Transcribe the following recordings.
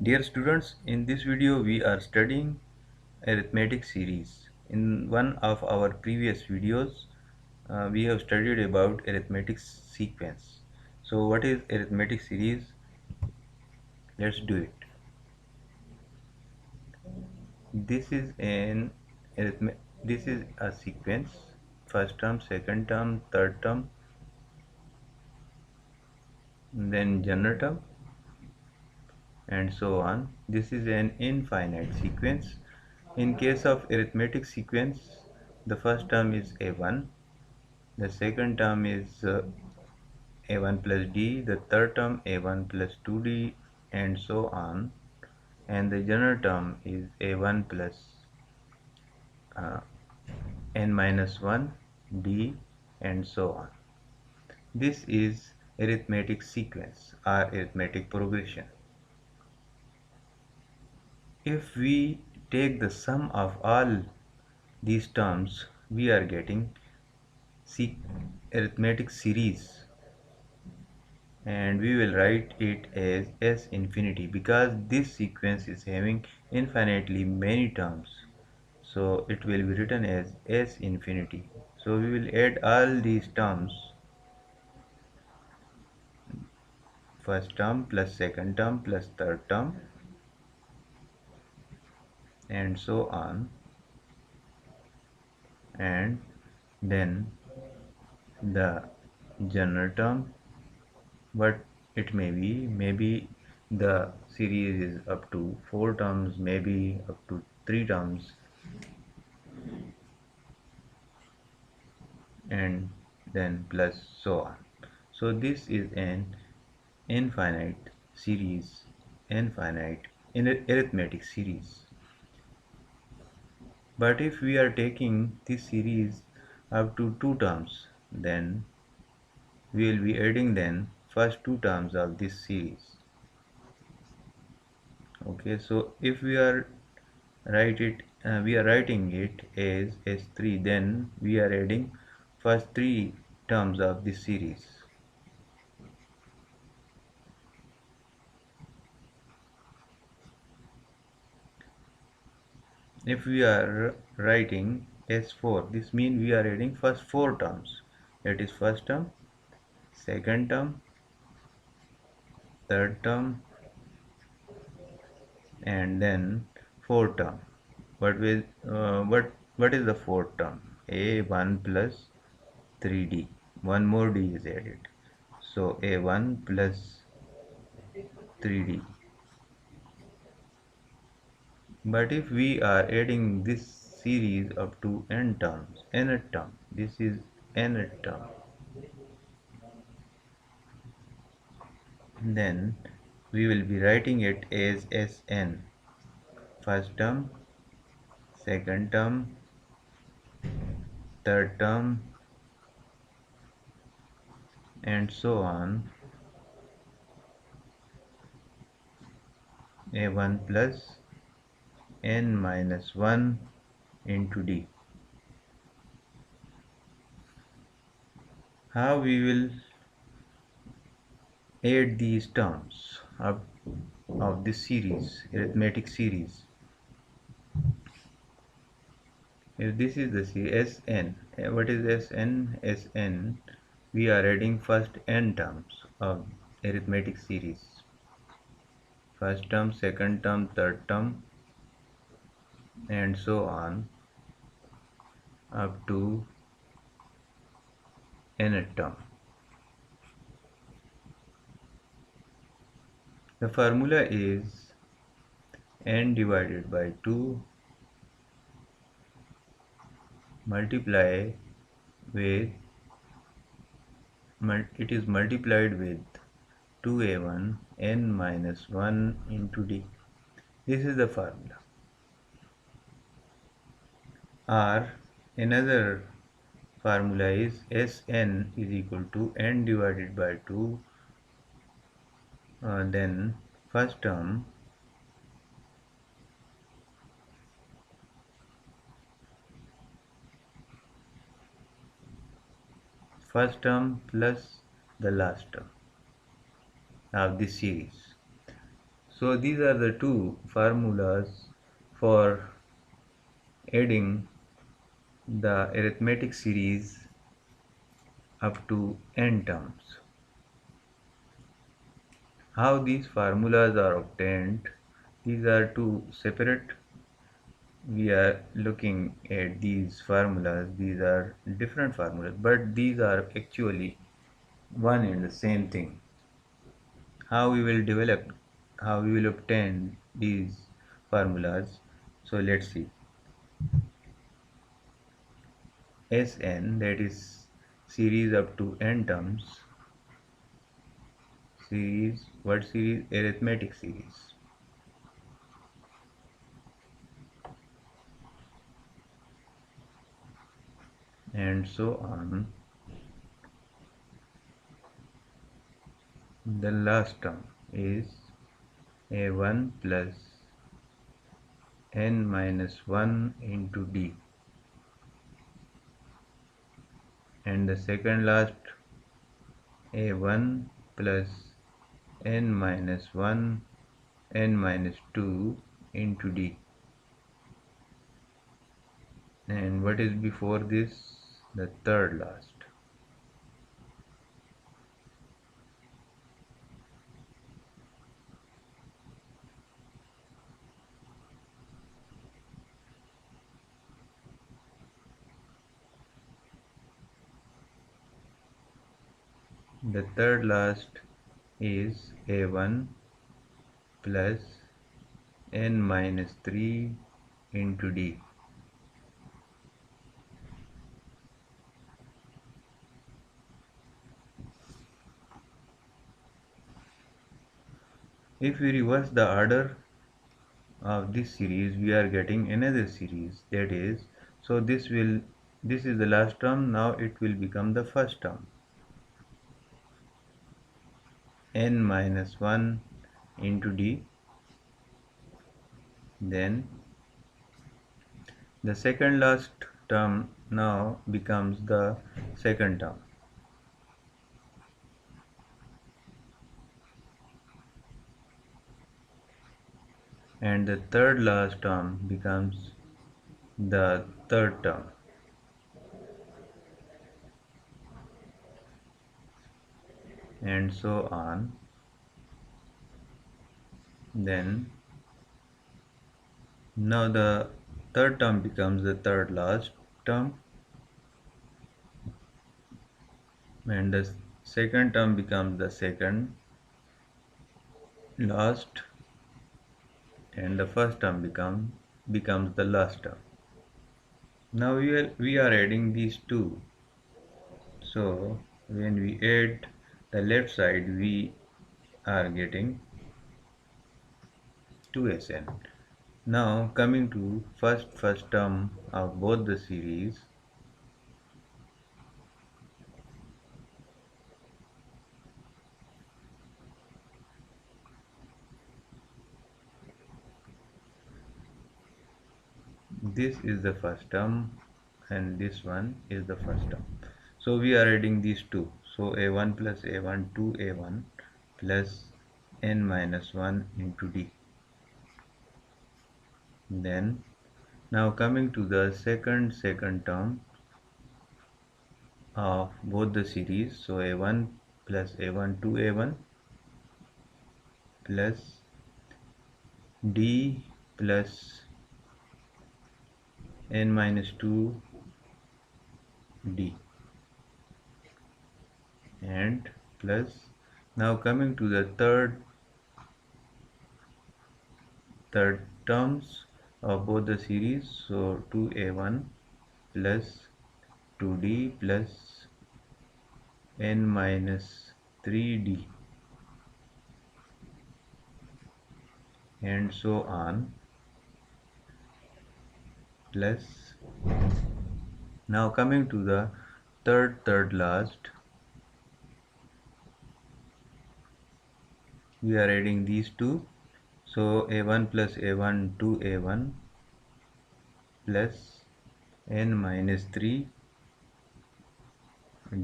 Dear students, in this video we are studying arithmetic series. In one of our previous videos, we have studied about arithmetic sequence. So what is arithmetic series? Let's do it. This is an this is a sequence. First term, second term, third term, then general term, and so on. This is an infinite sequence. In case of arithmetic sequence, the first term is a1, the second term is a1 plus d, the third term a1 plus 2d, and so on, and the general term is a1 plus uh, n minus 1 d, and so on. This is arithmetic sequence or arithmetic progression. If we take the sum of all these terms, we are getting arithmetic series, and we will write it as s infinity because this sequence is having infinitely many terms, so it will be written as s infinity. So we will add all these terms, first term plus second term plus third term, and so on, and then the general term, but it maybe the series is up to 4 terms, maybe up to 3 terms, and then plus so on. So this is an infinite series, infinite in arithmetic series. But if we are taking this series up to 2 terms, then we will be adding then first 2 terms of this series. Okay, so if we are writing it as s3, then we are adding first 3 terms of this series. If we are writing s4, this means we are adding first 4 terms, that is first term, second term, third term, and then fourth term. What is the fourth term? A1 plus 3d. One more d is added. So a1 plus 3d. But if we are adding this series up to n terms, nth term, this is nth term, then we will be writing it as Sn. First term, second term, third term, and so on, a1 plus n minus 1 into d. How we will add these terms of this series, arithmetic series? If this is the series Sn, what is Sn? Sn, we are adding first n terms of arithmetic series. First term, second term, third term, and so on up to nth term. The formula is n divided by 2 multiply with it is multiplied with 2a1 n minus 1 into d. This is the formula. Or another formula is Sn is equal to n divided by 2, then first term plus the last term of this series. So these are the two formulas for adding the arithmetic series up to n terms. How these formulas are obtained, these are two separate. We are looking at these formulas, these are different formulas, but these are actually one and the same thing. How we will develop, how we will obtain these formulas? So let's see. Sn, that is series up to n terms, series, what series? Arithmetic series. And so on. The last term is a1 plus n minus 1 into d, and the second last a1 plus n minus 1 n minus 2 into d. And what is before this? The third last. The third last is a1 plus n minus 3 into d. If we reverse the order of this series, we are getting another series, that is, so this is the last term, now it will become the first term, n minus 1 into d. Then the second last term now becomes the second term, and the third last term becomes the third term, and so on. Then now the third term becomes the third last term, and the second term becomes the second last, and the first term becomes the last term. Now we are adding these two. So when we add the left side, we are getting 2Sn. Now coming to first term of both the series, this is the first term and this one is the first term. So we are adding these two. So a1 plus a1 2a1 plus n minus 1 into d. Then now coming to the second term of both the series, so a1 plus a1 2a1 plus d plus n minus 2 d, and plus now coming to the third terms of both the series, so 2a1 plus 2d plus n minus 3d, and so on, plus now coming to the third last, we are adding these two. So a1 plus a1 2a1 plus n minus 3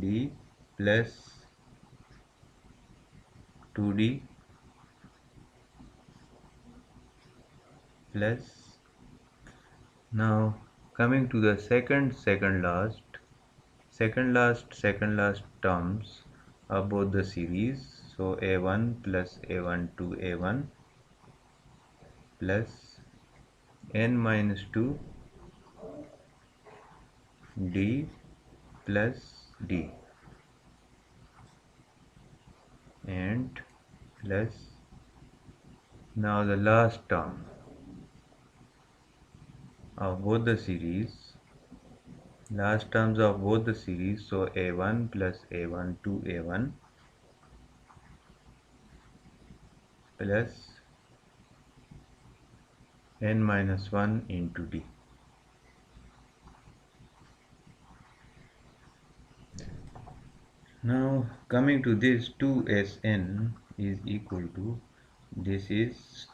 d plus 2d plus, now coming to the second last terms of both the series, so a1 plus a1 to a1 plus n minus 2 d plus d and plus, now the last term of both the series, last terms of both the series, so a1 plus a1 to a1 plus n minus 1 into d. Now coming to this, 2Sn is equal to, this is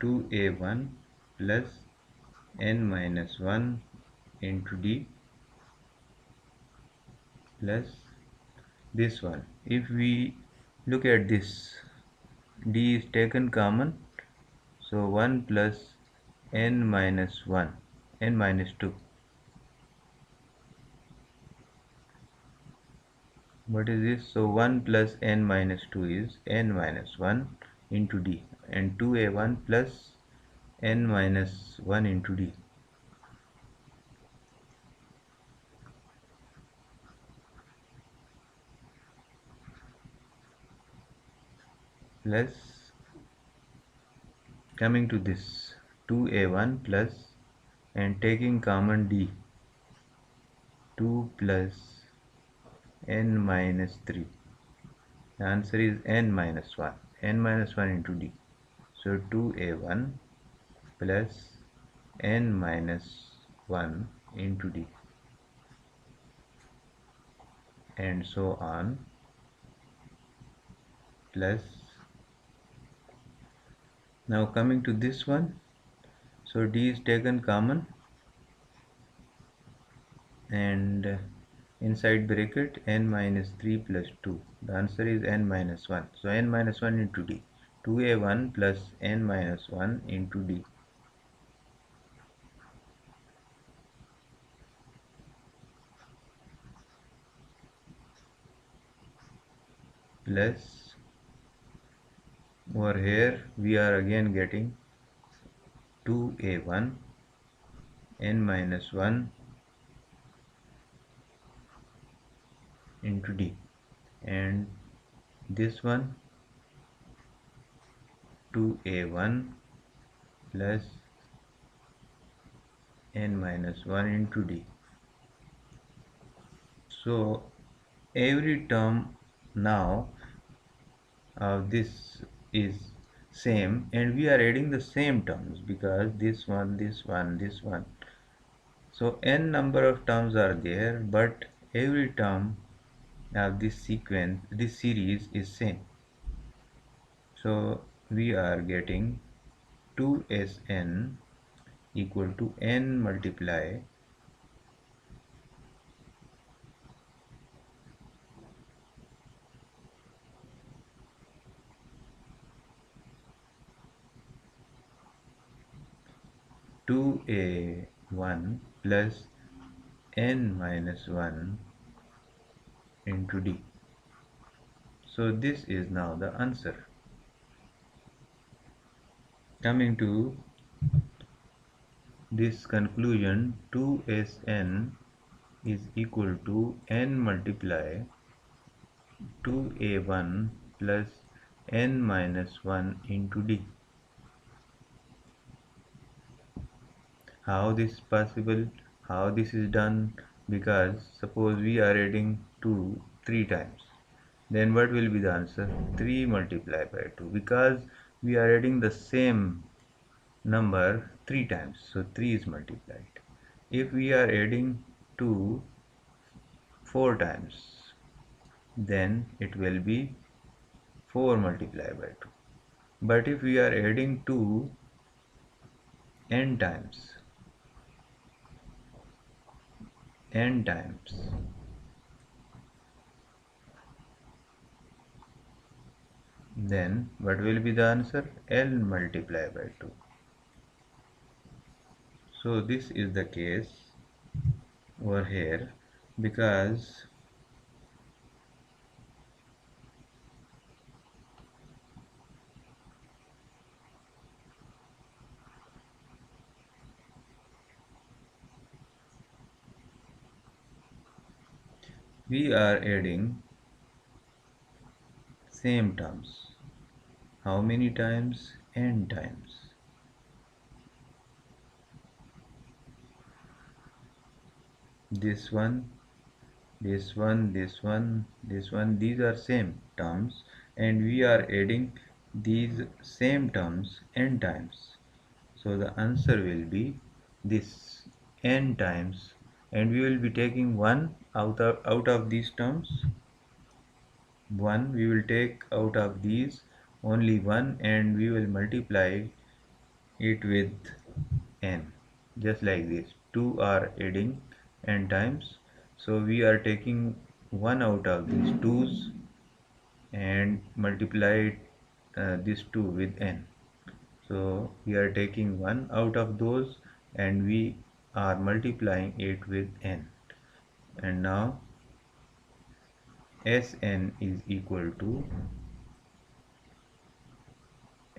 2a1 plus n minus 1 into d plus this one. If we look at this, d is taken common, so 1 plus n minus 1, n minus 2. What is this? So 1 plus n minus 2 is n minus 1 into d, and 2a1 plus n minus 1 into d. Plus, coming to this, 2a1 plus, and taking common d, 2 plus n minus 3. The answer is n minus 1, n minus 1 into d. So 2a1 plus n minus 1 into d, and so on, plus, now coming to this one, so d is taken common, and inside bracket n minus 3 plus 2, the answer is n minus 1, so n minus 1 into d, 2a1 plus n minus 1 into d. Plus, over here we are again getting 2a1 n minus 1 into d, and this one 2a1 plus n minus 1 into d. So every term now of this is same, and we are adding the same terms because this one, this one, this one. So n number of terms are there, but every term of this sequence, this series is same. So we are getting 2Sn equal to n multiply two a1 plus n minus 1 into d. So this is now the answer. Coming to this conclusion, 2Sn is equal to n multiply 2a1 plus n minus 1 into d. How this is possible? How this is done? Because suppose we are adding 2 3 times, then what will be the answer? 3 multiplied by 2, because we are adding the same number 3 times, so 3 is multiplied. If we are adding 2 4 times, then it will be 4 multiplied by 2. But if we are adding 2 n times, then what will be the answer? L multiplied by 2. So this is the case over here, because we are adding same terms. How many times? N times. This one, this one, this one, this one, these are same terms, and we are adding these same terms n times. So the answer will be this, n times, and we will be taking one out of these terms. One we will take out of these, only one, and we will multiply it with n, just like this. Two are adding n times, so we are taking one out of these twos and multiply this 2 with n. So we are taking one out of those and we are multiplying it with n. And now Sn is equal to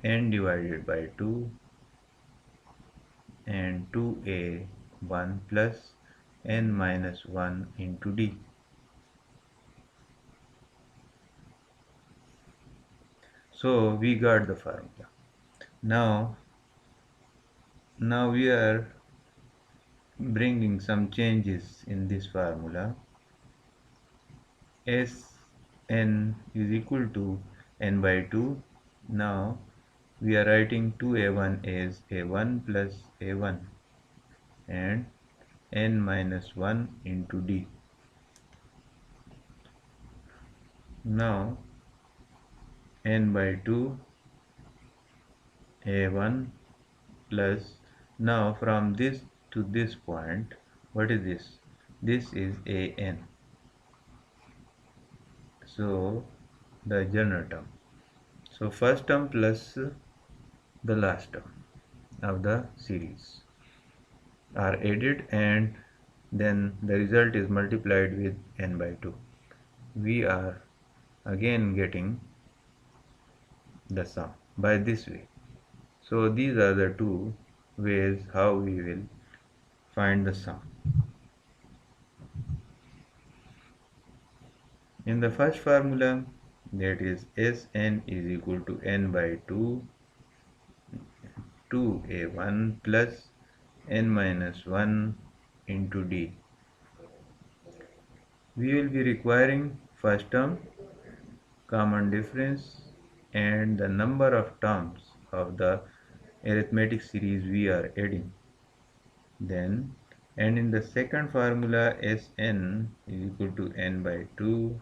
n divided by 2 and 2a 1 plus n minus 1 into d. So we got the formula. Now we are bringing some changes in this formula. Sn is equal to n by 2. Now we are writing 2a1 as a1 plus a1 and n minus 1 into d. Now n by 2 a1 plus, now from this to this point, what is this? This is an. So the general term. So first term plus the last term of the series are added, and then the result is multiplied with n by 2. We are again getting the sum by this way. So these are the two ways how we will find the sum. In the first formula, that is Sn is equal to n by 2 2a1 plus n minus 1 into d. We will be requiring first term, common difference, and the number of terms of the arithmetic series we are adding. Then, and in the second formula, Sn is equal to n by 2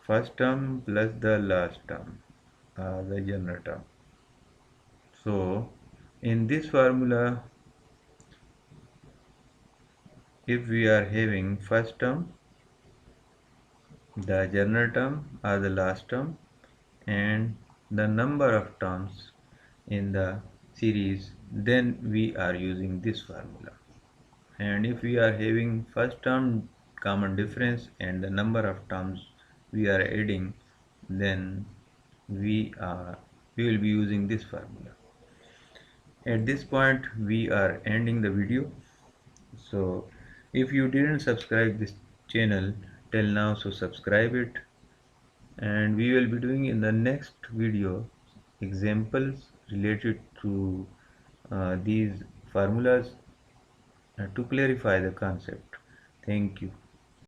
first term plus the last term, the general term. So in this formula, if we are having first term, the general term or the last term, and the number of terms in the series, then we are using this formula. And if we are having first term, common difference, and the number of terms we are adding, then we will be using this formula. At this point we are ending the video. So if you didn't subscribe this channel till now, so subscribe it, and we will be doing in the next video examples related to these formulas to clarify the concept. Thank you.